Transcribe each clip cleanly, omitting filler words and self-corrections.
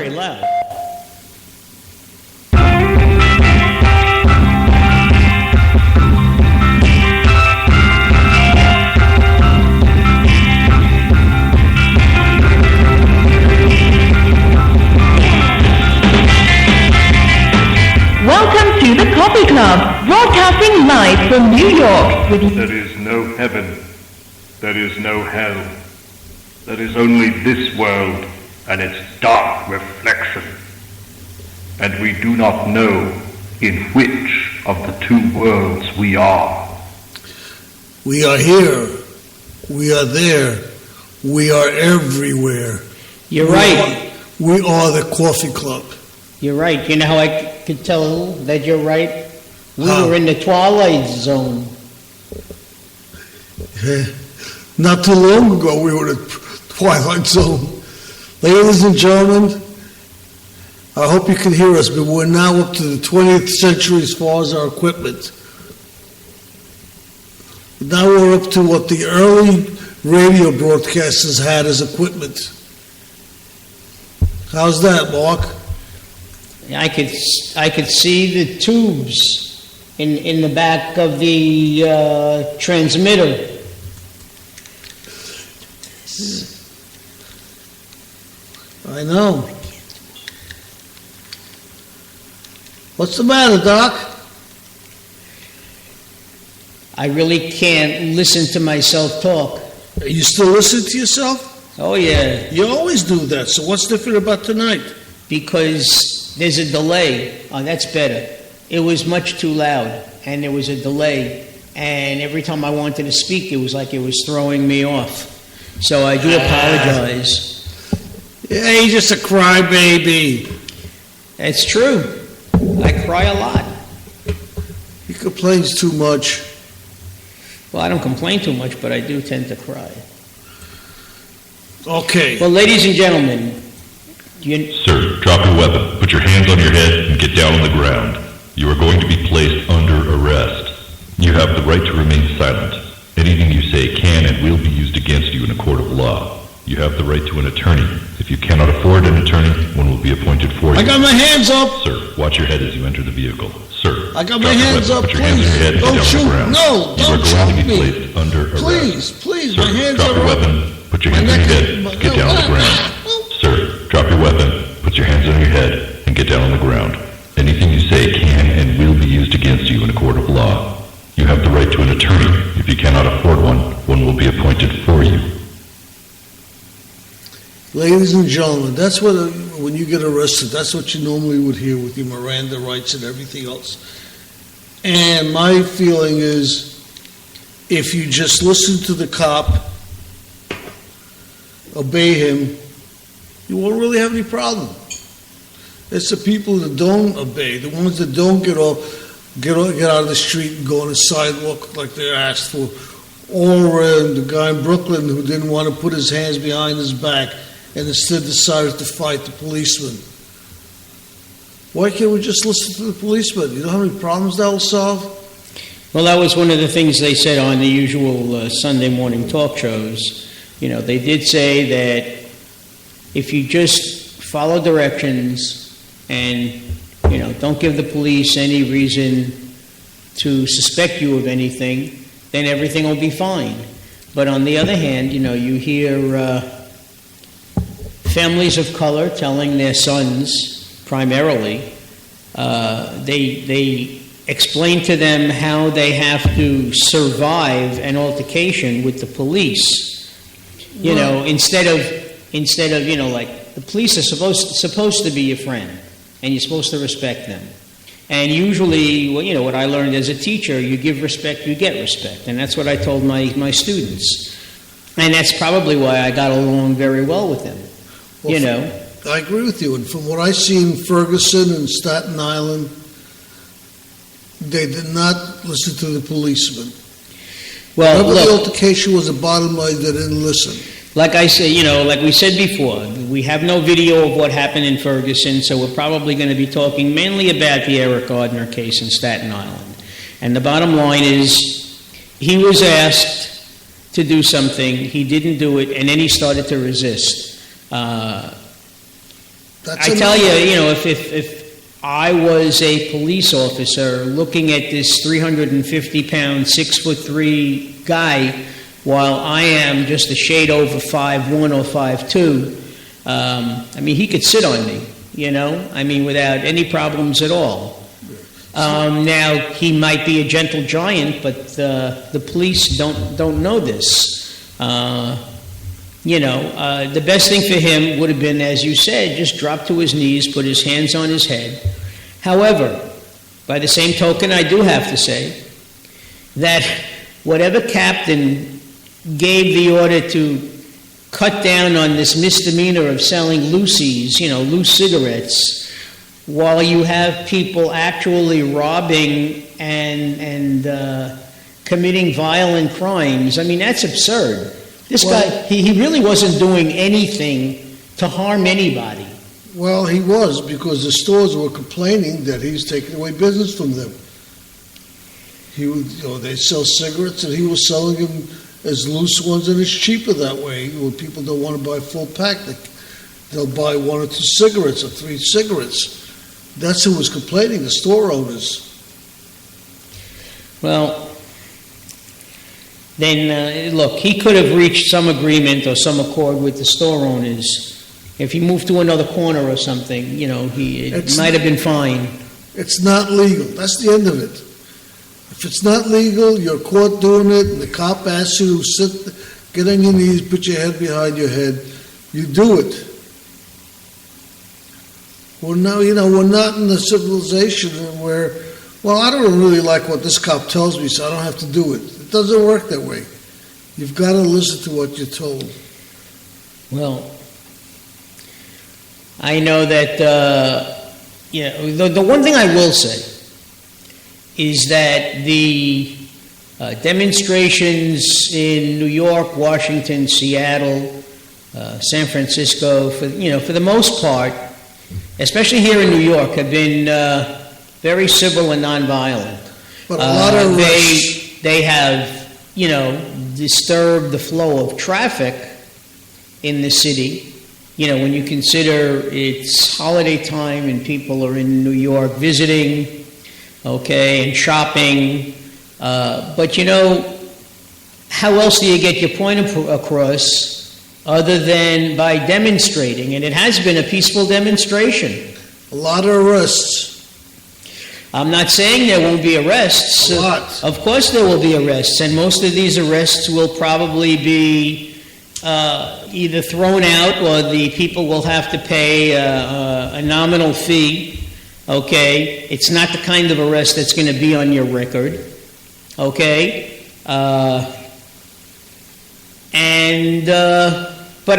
very loud. Welcome to the Coffee Club, broadcasting live from New York. There is no heaven, there is no hell, there is only this world and its dark reflection. And we do not know in which of the two worlds we are. We are here, we are there, we are everywhere. You're right. We are the Coffee Club. You're right. You know how I could tell that you're right? We How? were in the Twilight Zone. Not too long ago, we were in the Twilight Zone. Ladies and gentlemen, I hope you can hear us, but we're now up to the 20th century as far as our equipment. Now we're up to what the early radio broadcasters had as equipment. How's that, Mark? I could see the tubes in the back of the transmitter. I know. What's the matter, Doc? I really can't listen to myself talk. You still listen to yourself? Oh, yeah, You always do that, so what's different about tonight? because there's a delay. Oh, that's better. It was much too loud, and there was a delay, and every time I wanted to speak, it was like it was throwing me off. So I do apologize. Yeah, he's just a crybaby. It's true. I cry a lot. He complains too much. Well, I don't complain too much, but I do tend to cry. Okay. Well, ladies and gentlemen, you, Sir, drop your weapon, put your hands on your head, and get down on the ground. You are going to be placed under arrest. You have the right to remain silent. Anything you say can and will be used against you in a court of law. You have the right to an attorney. If you cannot afford an attorney, one will be appointed for you. I got my hands up. Sir, watch your head as you enter the vehicle. Sir, I got drop my your hands weapon, up, put your hands on your head, and please. get Don't down on the shoot. ground. No, You don't are going to shoot be me. placed under arrest. Please, Sir, my hands drop are your up. weapon, put your My hands on your neck head, is- get down on the ground. Sir, drop your weapon, put your hands on your head, and get down on the ground. Anything you say can and will be used against you in a court of law. You have the right to an attorney. If you cannot afford one, one will be appointed for you. Ladies and gentlemen, that's what, when you get arrested, that's what you normally would hear with your Miranda rights and everything else. And my feeling is, if you just listen to the cop, obey him, you won't really have any problem. It's the people that don't obey, the ones that don't get out of the street and go on the sidewalk like they're asked for. Or the guy in Brooklyn who didn't want to put his hands behind his back and instead decided to fight the policeman. Why can't we just listen to the policeman? You know how many problems that will solve? well, that was one of the things they said on the usual Sunday morning talk shows. You know, they did say that if you just follow directions and, you know, don't give the police any reason to suspect you of anything, then everything will be fine. But on the other hand, you know, you hear families of color telling their sons, primarily, they explain to them how they have to survive an altercation with the police. You know, instead of you know, like, the police are supposed to be your friend, and you're supposed to respect them. And usually, well, you know, what I learned as a teacher, you give respect, you get respect. And that's what I told my students. And that's probably why I got along very well with them. Well, You know, I agree with you. And from what I see in Ferguson and Staten Island, they did not listen to the policeman. well, Whatever the look, altercation was, the bottom line, they didn't listen. like I say, you know, like we said before, we have no video of what happened in Ferguson, so we're probably going to be talking mainly about the Eric Gardner case in Staten Island. And the bottom line is, he was asked to do something, he didn't do it, and then he started to resist. I tell you, if I was a police officer looking at this 350-pound, 6'3" guy, while I am just a shade over 5'1" or 5'2", he could sit on me, without any problems at all. Now, he might be a gentle giant, but the police don't know this. The best thing for him would have been, as you said, just drop to his knees, put his hands on his head. However, by the same token, I do have to say that whatever captain gave the order to cut down on this misdemeanor of selling loosies, loose cigarettes, while you have people actually robbing and committing violent crimes, that's absurd. This guy, he really wasn't doing anything to harm anybody. Well, he was, because the stores were complaining that he was taking away business from them. They sell cigarettes, and he was selling them as loose ones, and it's cheaper that way. When people don't want to buy a full pack, they'll buy 1 or 2 cigarettes or 3 cigarettes. That's who was complaining, the store owners. Well, then, look, he could have reached some agreement or some accord with the store owners. If he moved to another corner or something, it might have been fine. It's not legal. That's the end of it. If it's not legal, you're caught doing it, and the cop asks you to get on your knees, put your head behind your head, you do it. We're not in a civilization where, I don't really like what this cop tells me, so I don't have to do it. It doesn't work that way. You've got to listen to what you're told. Well, I know that, the one thing I will say is that the demonstrations in New York, Washington, Seattle, San Francisco, for the most part, especially here in New York, have been very civil and nonviolent. But a lot of they have, disturbed the flow of traffic in the city. When you consider it's holiday time and people are in New York visiting, and shopping. But how else do you get your point across other than by demonstrating? And it has been a peaceful demonstration. A lot of arrests. I'm not saying there won't be arrests. A lot. Of course there will be arrests, and most of these arrests will probably be either thrown out or the people will have to pay a nominal fee. It's not the kind of arrest that's going to be on your record. But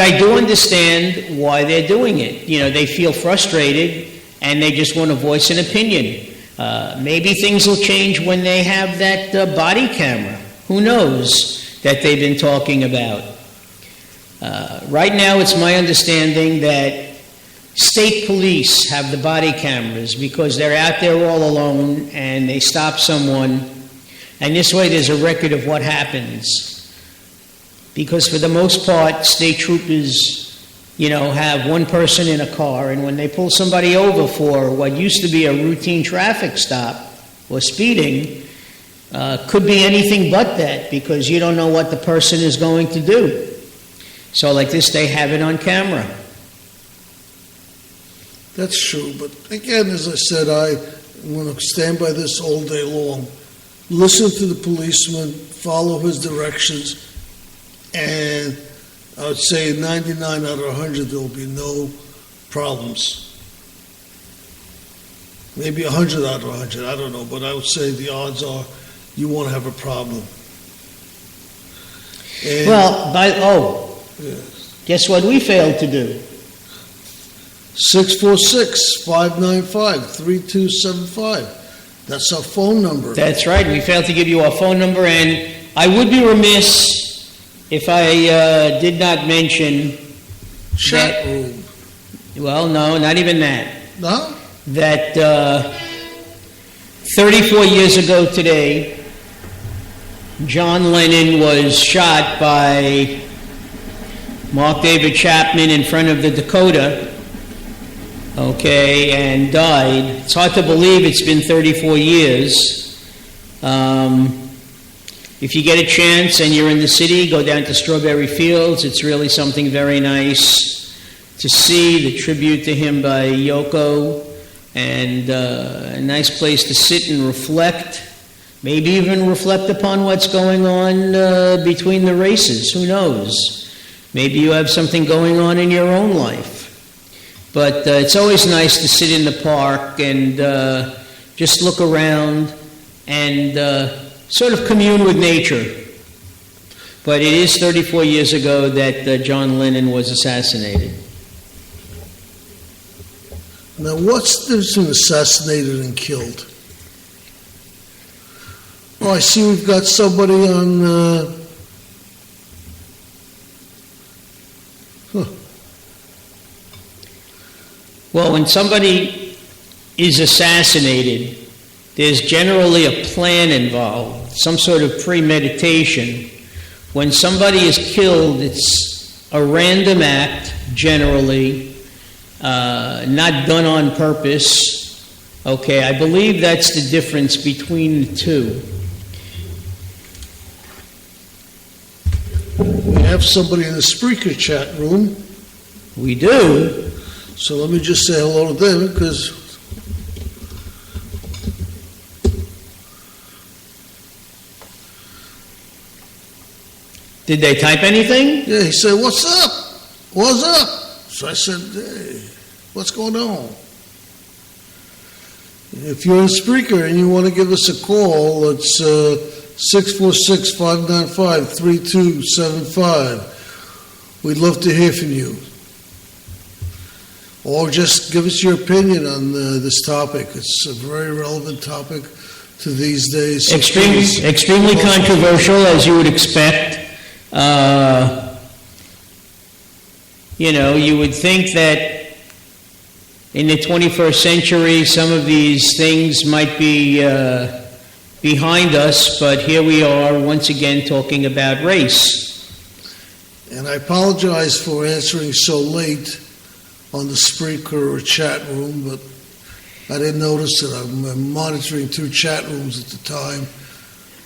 I do understand why they're doing it. They feel frustrated and they just want to voice an opinion. Maybe things will change when they have that body camera. Who knows, that they've been talking about. Right now, it's my understanding that state police have the body cameras because they're out there all alone and they stop someone, and this way there's a record of what happens. Because for the most part, state troopers, have one person in a car, and when they pull somebody over for what used to be a routine traffic stop or speeding, could be anything but that, because you don't know what the person is going to do. So like this, they have it on camera. That's true, but again, as I said, I want to stand by this all day long. Listen to the policeman, follow his directions, and I would say 99 out of 100 there will be no problems. Maybe 100 out of 100, I don't know, but I would say the odds are you won't have a problem. And guess what we failed to do? 646-595-3275. That's our phone number. That's right. We failed to give you our phone number, and I would be remiss if I did not mention Chat room. Well, no, not even that. No? That 34 years ago today, John Lennon was shot by Mark David Chapman in front of the Dakota, okay, and died. It's hard to believe it's been 34 years. If you get a chance and you're in the city, go down to Strawberry Fields. It's really something very nice to see, the tribute to him by Yoko, and a nice place to sit and reflect, maybe even reflect upon what's going on between the races. Who knows? Maybe you have something going on in your own life. But it's always nice to sit in the park and just look around and sort of commune with nature. But it is 34 years ago that John Lennon was assassinated. Now, what's the difference between assassinated and killed? Oh, I see we've got somebody on... Well, when somebody is assassinated, there's generally a plan involved, some sort of premeditation. When somebody is killed, it's a random act, generally, not done on purpose. Okay, I believe that's the difference between the two. We have somebody in the Spreaker chat room. We do. So let me just say hello to them, because Did they type anything? yeah, he said, "What's up? What's up?" So I said, "Hey, what's going on?" If you're a Spreaker and you want to give us a call, it's 646-595-3275. We'd love to hear from you. Or just give us your opinion on this topic. It's a very relevant topic to these days. Extremely controversial, as you would expect. You would think that in the 21st century, some of these things might be behind us, but here we are once again talking about race. And I apologize for answering so late on the Spreaker chat room, but I didn't notice it. I'm monitoring 2 chat rooms at the time,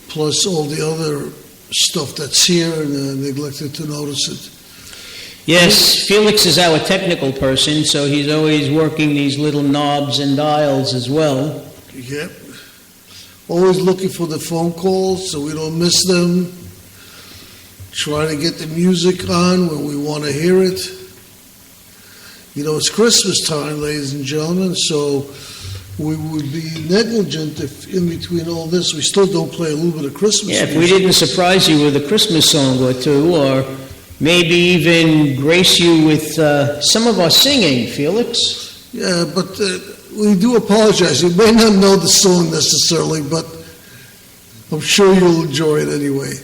plus all the other stuff that's here, and neglected to notice it. Yes, Felix is our technical person, so he's always working these little knobs and dials as well. Yep. Always looking for the phone calls so we don't miss them. Trying to get the music on when we want to hear it. It's Christmas time, ladies and gentlemen, so we would be negligent if in between all this we still don't play a little bit of Christmas Yeah, music. if we didn't surprise you with a Christmas song or two, or maybe even grace you with some of our singing, Felix. Yeah, but we do apologize. You may not know the song necessarily, but I'm sure you'll enjoy it anyway.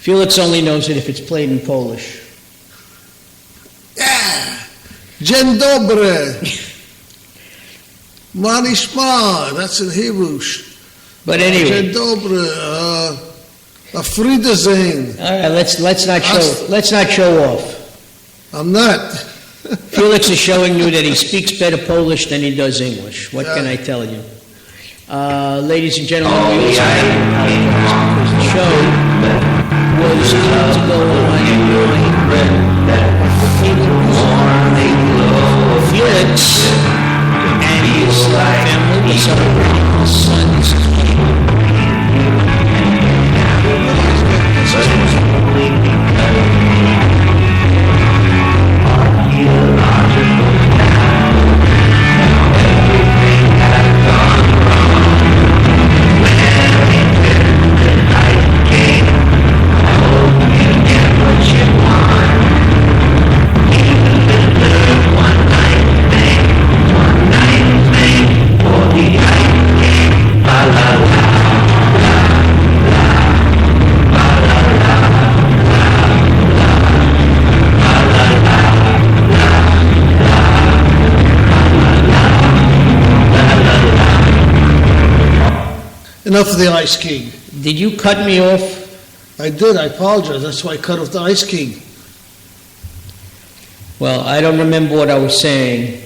Felix only knows it if it's played in Polish. Yeah! Dzień dobry! Manishma! That's in Hebrew. But anyway. Dzień dobry. Auf Wiedersehen. All right, let's not show off. I'm not. Felix is showing you that he speaks better Polish than he does English. What can I tell you? Ladies and gentlemen, we also have to apologize because the show was going to go on. Felix and his family were celebrating his son's Enough of the Ice King. Did you cut me off? I did. I apologize. That's why I cut off the Ice King. Well, I don't remember what I was saying.